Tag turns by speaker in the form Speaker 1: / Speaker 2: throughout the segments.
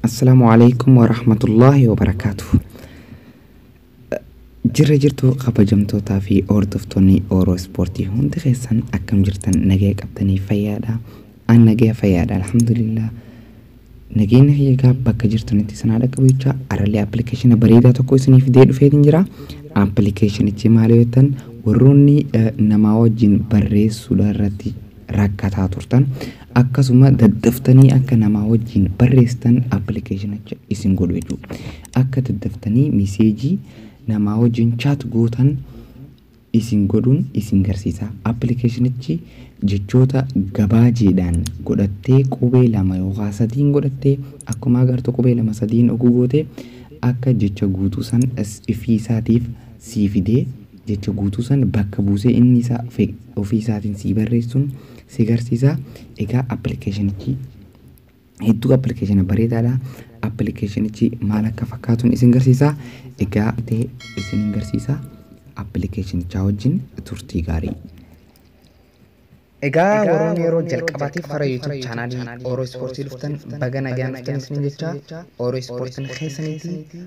Speaker 1: السلام عليكم ورحمة الله وبركاته. jirtu kabajamtoota fi hordoftoonni Oro Ispoortii hundi keessan akkam jirtan nagee qabdanii fayyaadha. An nagee fayyaadha alhamdulillah. Nageenya kiyyaa bakka jirtanitti sanaa dhaqqabachaa arallee application bareedaa tokko isiniif dhufeetiin jira. Applicationichi maal yoo ta'an warroonni nama wajjin barreessuudhaan irratti rakkataa turtan akkasuma daddaftanii akka nama wajjin barreessitan applicationichi isin godhu jechuudha. Akka daddaftanii meseejii nama wajjin chat gootan isin godhuun isin garsiisa. Applicationichi jechoota gabaajeedhaan godhattee qubee lama yookaan sadiin godhattee akkuma agartu qubee lama sadiin oguu goote akka jecha guutuu san ifiisaatiif sii fidee jecha guutuu san bakka buusee inni isaa ofiisaatiin sii barreessuun si garsiisa. Egaa applicationichi hedduu application bareedaadha. Applicationichi maal akka fakkaatuun isin garsiisa. Egaa isin garsiisa applicationicha wajjin turtii gaarii. Egaa warroonni yeroo jalqabaatiif fara YouTube chaanaalii Oro Ispoortii dhuftan baga nagaan dhuftan isin jecha Oro Ispoortiin keessaniiti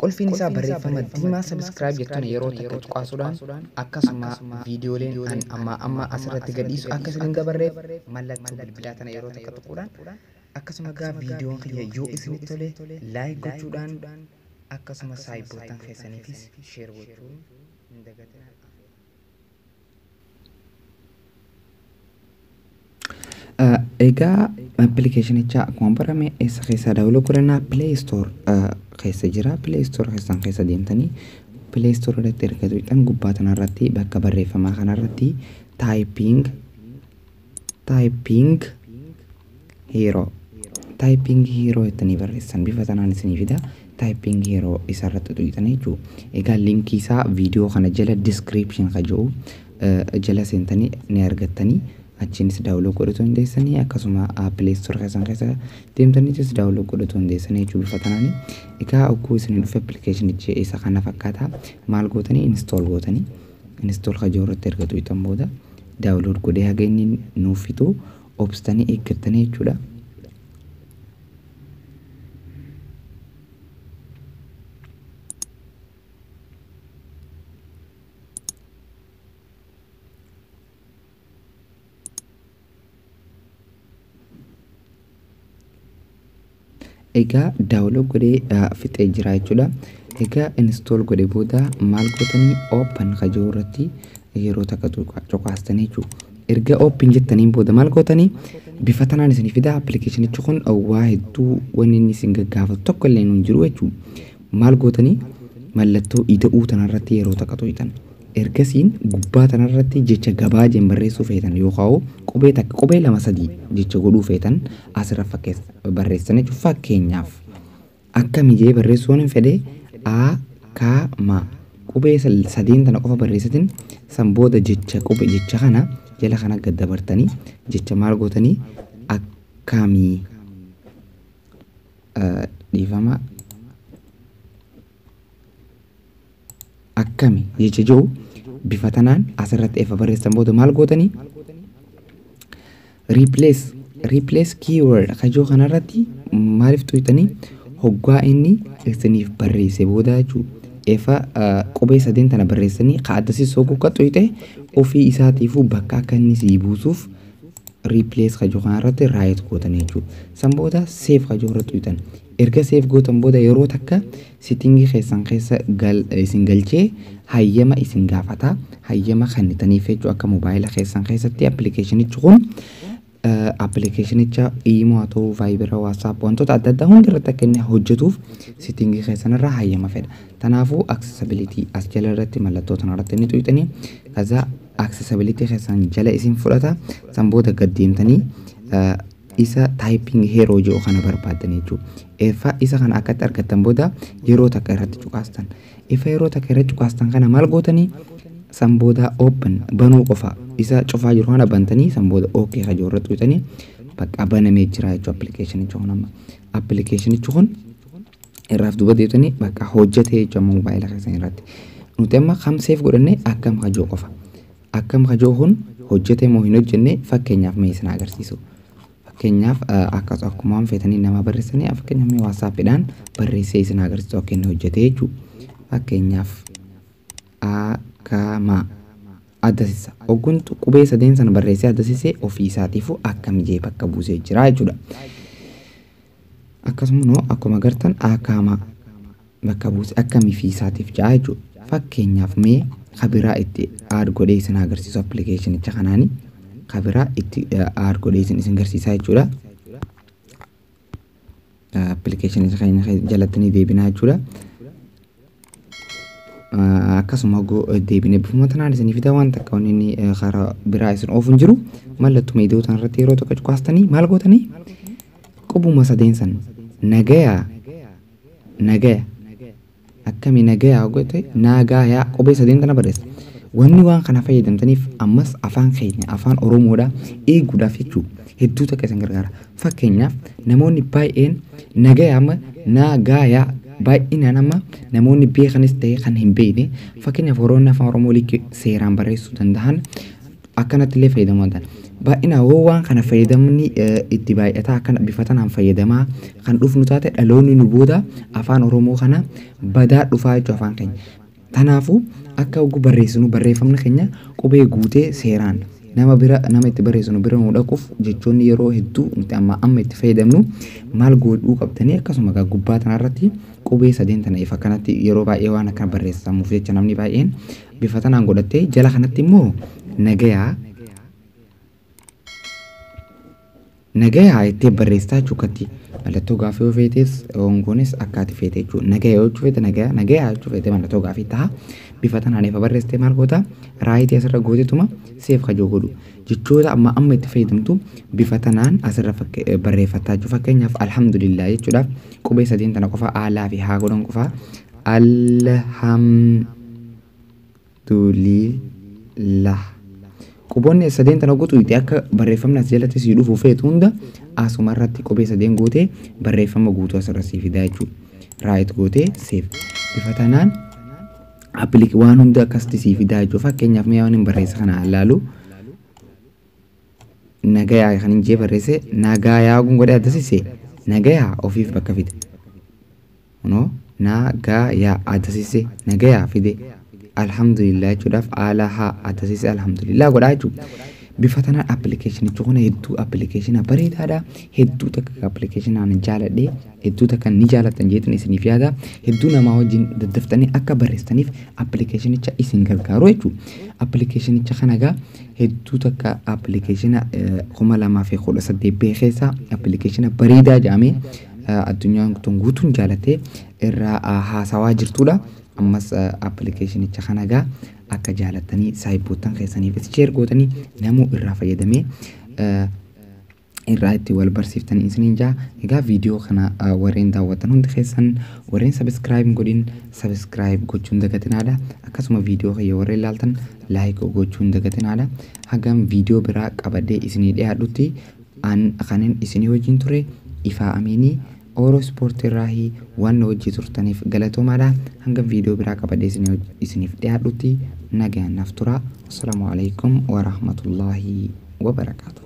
Speaker 1: qolfiin isaa barreeffama diimaa subscribe jettan yeroo takka tuqaasuudhaan akkasuma viidiyooleen amma asirratti gadhiisu akka isin gabarreef mallattoo bilbilaa tana yeroo takka tuquudhaan akkasuma gaa viidiyoon kiyya yoo isinitti tole laayik gochuudhaan akkasuma saayibootaan keessaniifis sheer gochuun hin dagatinaa. Egaa applicationicha akkuma barame eessa keessa daawwachuu godhannaa Play Store keessa jira. Play Store keessan keessa deemtanii Play Store irratti ergatuudhaan gubbaa kanarratti bakka barreeffamaa kanarratti typing hero jettanii barreessan bifa tanaan isinii fida. Typing hero isarratti tuqxanii jechuudha. Egaa linkii isaa viidiyoo kana jala description ka jiru jala seentanii ni argattanii achiinis daawwachuu godhatu dandeessanii akkasuma Play Store keessan keessa deemtaniitis daawwachuu godhatu dandeessanii jechuudha bifa tanaan. Egaa ogguu isin dhufe applicationichi isa kana fakkaata. Maal gootanii install gootanii install ka jiru irratti ergatu itan booda daawwachuu godhee haga inni nuuf fitu obstanii eeggattanii jechuudha. Egaa daawwachuu godhee fixee jira jechuudha. Egaa install godhee booda maal gootanii open ka jiru irratti yeroo takka tuqaastanii jechuudha. Erga open jettaniin booda maal gootanii bifa tanaan isin fida. Applicationichi kun waa hedduu wanni inni isin gaggaafatu tokko illee hin jiru jechuudha. Maal gootanii mallattoo ida'uu tanarratti yeroo takka tuqxan. Ergasiin gubbaa tanarratti jecha gabaajeen barreessuu feetan yookaan qubee lama sadii jecha godhuu feetan asirra barreessan jechuudha. Fakkeenyaaf akka mijee barreessuun hin fedhe a ka ma qubee sadeen tana qofa barreessatin san booda jecha kana jala kana gad dabartanii jecha maal gootanii akkamii dhiifama akkami jecha jiru bifa tanaan asirratti efa barreessan booda maal gootanii replace keyword kajoo kanarratti maaliif tuqxanii hoggaa inni isiniif barreesse booda jechuudha. Efa qubee sadeen tana barreessanii kaaddasiis hogguu ka tuqxe ofii isaatiifuu bakka akka inni sii buusuuf replace kajoo kanarratti raayit gootanii jechuudha. San booda save kajoo irra tuqxan. Erga save gootan booda yeroo takka settingii keessan keessa isin galchee hayyama isin gaafata. Hayyama kennitaniif jechuudha akka mobaayila keessan keessatti applicationichi kun applicationicha imo haa ta'u Viber WhatsApp wantoota adda addaa hundarratti akka inni hojjetuuf settingii keessan irraa hayyama fedha. Kanaafuu accessibility as jala irratti mallattoo tanarratti ni tuqxanii kaza accessibility keessan jala isin fudhata. San booda gad deemtanii isa typing hero jedhu kana barbaadanii jechuudha. Efa isa kana akkatti argattan booda yeroo takka irratti tuqaastan. Efa yeroo takka irratti tuqaastan kana maal gootanii san booda open banuu qofa isa cufaa jiru kana bantanii san booda okay ka jiru irratti tuqxanii bakka banamee jira jechuudha applicationichi kun amma. Applicationichi kun irraaf duuba deebitanii bakka hojjetee jechuudha mobaayila keessan irratti. Nuti amma kam save godhannee akkam ka jiru qofa. Akkam ka jiru kun hojjetee moo hin hojjenne fakkeenyaaf mee isin agarsiisu. fakkeenyaaf akkuma waan feetanii nama barreessanii fakkeenyaaf WhatsAppidhaan barreessee isin agarsiisu akka inni hojjete jechuudha. Fakkeenyaaf akkama addasiisa oggun qubee sadeen sana barreessee addasiisee ofii isaatiifuu akka mijee bakka buusee jira jechuudha. Akkasuma akkuma agartan akkama bakka buusee akka mifii isaatiif jira jechuudha. Fakkeenyaaf mee kabiraa itti aad godhee isin agarsiisu appilikeeshinicha kanaanii kabiraa itti aad godhee isin agarsiisaa jechuudha. Appilikeeshinicha kana jalatti ni deebinaa jechuudha. Akkasuma deebinee bifuma tanaan isin fida waan takka inni karaa biraa isin oofuun jiru mallattuma iddootaan irratti yeroo tokko cuqaastanii maal gootanii qubuma sadeen san nagaya akkami nagaya goote nagaya qubee sadeen tana barreessa. Wanni waan kana fayyadamtaniif ammas afaan keenya afaan Oromoodhaa eeguudhaaf jechuudha hedduu takka isin gargaara. Fakkeenyaaf namoonni baay'een nagaya amma nagaya baay'inaan amma namoonni beekanis ta'e kan hin beekne fakkeenyaaf warroonni afaan Oromoo seeraan barreessuu danda'an akkanatti illee fayyadamuu danda'an. Baay'inaan waan kana fayyadamni itti baay'ataa akkana bifa tanaan fayyadamaa kan dhufnu taate dhaloonni nu booda afaan Oromoo kana badaa dhufaa jechuudha afaan keenya. Kanaafuu akka oguu barreessinu barreeffamni keenya qubee guutee seeraan nama itti barreessinu bira nu dhaquuf jechoonni yeroo hedduu nuti amma itti fayyadamnu maal godhuu qabdanii akkasuma gubbaa tanarratti qubee sadeen tana ifa kanatti yeroo baay'ee waan akka barreessamuuf jecha namni baay'een bifa tanaan godhattee jala kanatti immoo nagayaa itti barreessaa jechuudha. Mallattoo gaafii feetes ongonis akkaati feete jechuudha. Nagayaa yoo feete nagayaa yoo feete mallattoo gaafii ta'a. Bifa tanaan ifa barreessitee maal goota raayitii asirra gootetuma seef kajoo godhu jechoota amma itti fayyadamtu bifa tanaan asirra barreeffattaa jiru. Fakkeenyaaf alhamdulillah jechuudhaaf qubee sadeen tana qofa alaa fi haa godhan qofa alhamdulillah. Quboonni sadeen tana guutuu itti akka barreeffamni as jalatti sii dhufu feetu hunda asuma irratti qubee sadeen gootee barreeffama guutuu asirra sii fidaa jechuudha. Raayit gootee seef bifa tanaan waan hunda akkasitti sii fidaa jechuudha. Fakkeenyaaf mee waan hin barreessa kana ilaalu nagayaa kan hin jee barreesse nagayaa godhee addasiise nagayaa ofiif bakka fide. Nagayaa addasiise nagayaa fide. Alhamdulillah jechuudhaaf alaha addasiise alhamdulillah godhaa jechuudha. Bifa tanaan appilikeeshinichi kun hedduu appilikeeshina bareedaadha. Hedduu takka appilikeeshinaan jaaladhee hedduu takka ni jaalattan jeetan isiniif yaada. Hedduu namaa wajjin daddaftanii akka barreessaniif appilikeeshinicha isin gargaaru jechuudha. Appilikeeshinicha kana egaa hedduu takka appilikeeshina 2018 beekeessa appilikeeshina bareedaa jedhamee addunyaan guutuun jaalatee irraa haasawaa jirtudha. Ammas appilikeeshinicha kana egaa akka jaalatanii saayibboottan keessaniif sheer gootanii namuu irraa fayyadamee irraa itti wal barsiiftanii isiniin jaa. Egaa viidiyoo kana warreen daawwatan hundi keessan warreen sabiskiraayib godhin sabiskiraayib gochuun dagatinaadha. Akkasuma viidiyoo kiyya warreen ilaaltan laayik gochuun dagatinaadha. Hagam viidiyoo biraa qabadee isinii dhiyaadhutti kanin isinii wajjin ture Ifaa Aminii Oro Sport irraahi waan hojii turtaniif galatoomaadha. Hanga viidiyoo biraa qabadee isiniif dhiyaadhutti nagaan naaf tura. Assalaamu alaykum wa rahmatullahi wa barakaatuh.